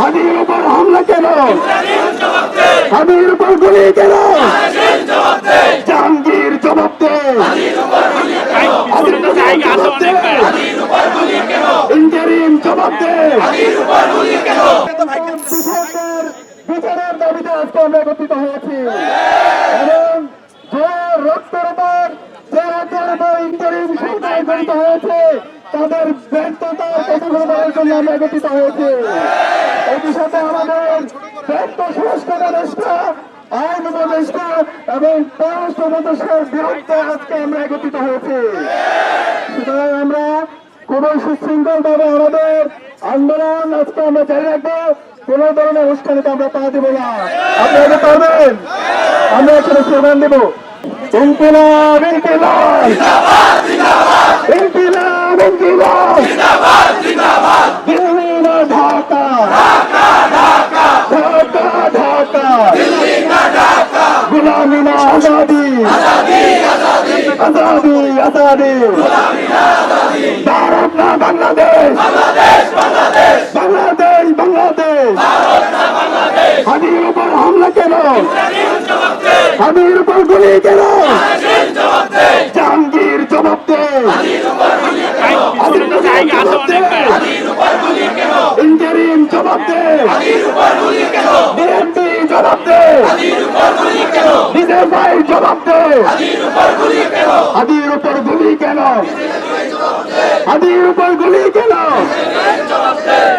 হাদির উপর হামলা কেন? হাদির উপর গুলি কেন? জাহাঙ্গীর জবাব দে। ইন্টারিম জবাব দে। কৃষকদের বিচারের দাবিতে আজকে আমরা একত্রিত হয়েছি এবং যে রক্তের উপর যে রক্তের উপর ইন্টারিম সরকার গঠিত হয়েছে তাদের ব্যর্থতার প্রতিফলনের জন্য আমরা একত্রিত হয়েছি। একই সাথে আমাদের ব্যর্থ সংস্কার উপদেষ্টা, আইন উপদেষ্টা এবং পররাষ্ট্র উপদেষ্টার বিরুদ্ধে আজকে আমরা একত্রিত হয়েছি। সুতরাং আমরা কোন সুশৃঙ্খল ভাবে আমাদের আন্দোলন আজকে আমরা জারি রাখবো। কোন ধরনের অনুষ্ঠানিতে আমরা পা দিব না। আপনারা পারবেন, আমরা একসাথে স্লোগান দেব, ইনকিলাব ইনকিলাব ইনকিলাব ইনকিলাব, দিল্লি না ঢাকা, ঢাকা ঢাকা, গুলামি না আজাদি, আজাদি আজাদি, ভারত না বাংলাদেশ, বাংলাদেশ বাংলাদেশ। হাদির উপর হামলা কেন? হাদির উপর গুলি কেন? জাহাঙ্গীর জবাব দে। ইন্টারিম জবাব দে। বিএনপি জবাব দে। নিজের ভাই জবাব দে। হাদির উপর গুলি কেন? হাদির উপর গুলি কেন?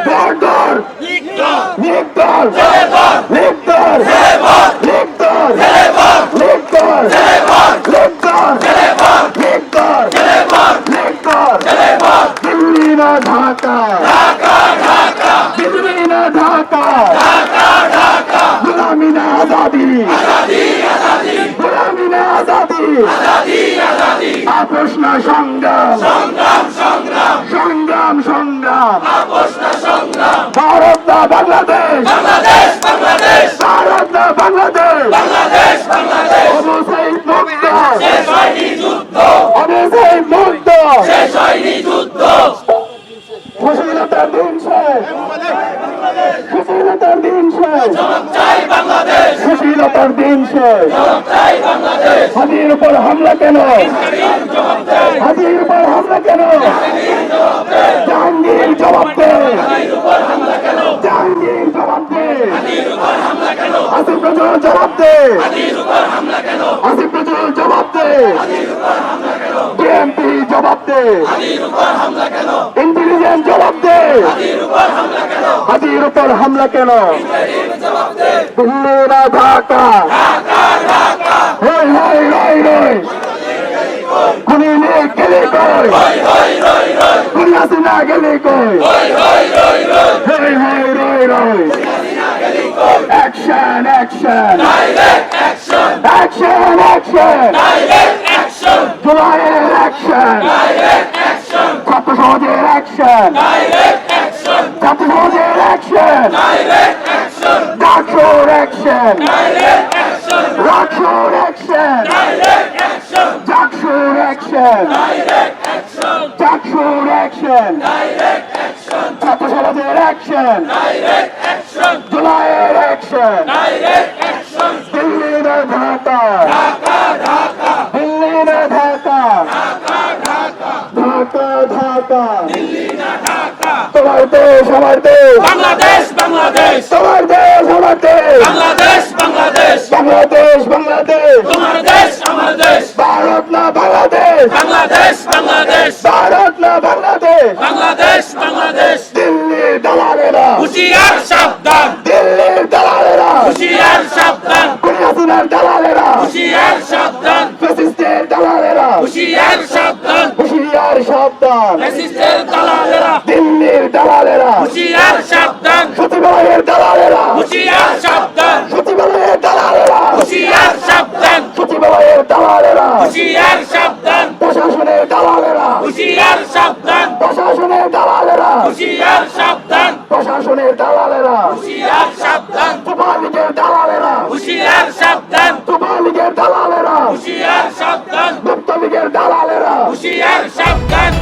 ধর ধর, নিকটর, নিকটর, নিকটর, নিকটর, নিকটর, নিকটর, নিকটর, দিল্লি না ঢাকা, দিল্লি না ঢাকা, গুলামি না আজাদি, গুলামি না আজাদি, আপোষ না সংগ্রাম, সংগ্রাম সংগ্রাম, ভারত না বাংলাদেশ, ভারত না বাংলাদেশ, আবু সাইদ মুক্ত, আবু সাইদ মুক্ত, খুশিলতার দিন শেষ, খুশিলতার দিন শেষ, খুশিলতার দিন শেষ। হাদির উপর হামলা কেন? হাদির উপর হামলা কেন? জাহাঙ্গীর জবাব দে। জাহাঙ্গীর জবাব দে। আসিফ নজরুল জবাব দে। আসিফ নজরুল জবাব দে। বিএনপি জবাব দে। ইন্টেলিজেন্স জবাব দে। হাদির উপর হামলা কেন? দিল্লি না ঢাকা, হই হই রই রই, খুনি নিয়ে গেলে কই, খুনি হাসিনা গেলে কই, হই হই রই রই। অ্যাকশন অ্যাকশন অ্যাকশন অ্যাকশন, জুলাইয়ের অ্যাকশন, ছাত্র সমাজের অ্যাকশন, ছাত্র সমাজের অ্যাকশন, ডাকসুর অ্যাকশন, রাকসুর অ্যাকশন, জাকসুর অ্যাকশন, জাকসুর অ্যাকশন, ছাত্র সমাজের অ্যাকশন, জুলাইয়ের অ্যাকশন, দিল্লি না ঢাকা, দিল্লি না ঢাকা, ঢাকা ঢাকা, তোমার দেশ আমার দেশ, বাংলাদেশ বাংলাদেশ, তোমার দেশ আমার দেশ, বাংলাদেশ বাংলাদেশ, বাংলাদেশ বাংলাদেশ, তোমার দেশ আমার দেশ, ভারত না বাংলাদেশ, বাংলাদেশ বাংলাদেশ, ভারত না বাংলাদেশ। বাংলাদেশ বাংলাদেশ, দিল্লির দালালেরা, হুঁশিয়ার সাবধান, দিল্লির দালালেরা, হুঁশিয়ার সাবধান, খুনি হাসিনার দালালেরা, হুঁশিয়ার সাবধান, ফ্যাসিস্টের দালালেরা, হুঁশিয়ার সাবধান, হুঁশিয়ার সাবধান, ফ্যাসিস্টের দালালেরা, দিল্লির দালালেরা, হুঁশিয়ার সাবধান, সচিবালয়ের দালালেরা, হুঁশিয়ার সাবধান, সচিবালয়ের দালালেরা, হুঁশিয়ার সাবধান, সচিবালয়ের দালালেরা, হুঁশিয়ার সাবধান, প্রশাসনের দালালেরা, হুঁশিয়ার সাবধান, প্রশাসনের দালালেরা, হুঁশিয়ার সাবধান, প্রশাসনের দালালেরা, হুঁশিয়ার সাবধান, যুব লীগের দালালেরা, হুঁশিয়ার সাবধান, যুব লীগের দালালেরা, হুঁশিয়ার সাবধান, মুক্ত লীগের দালালেরা, হুঁশিয়ার সাবধান।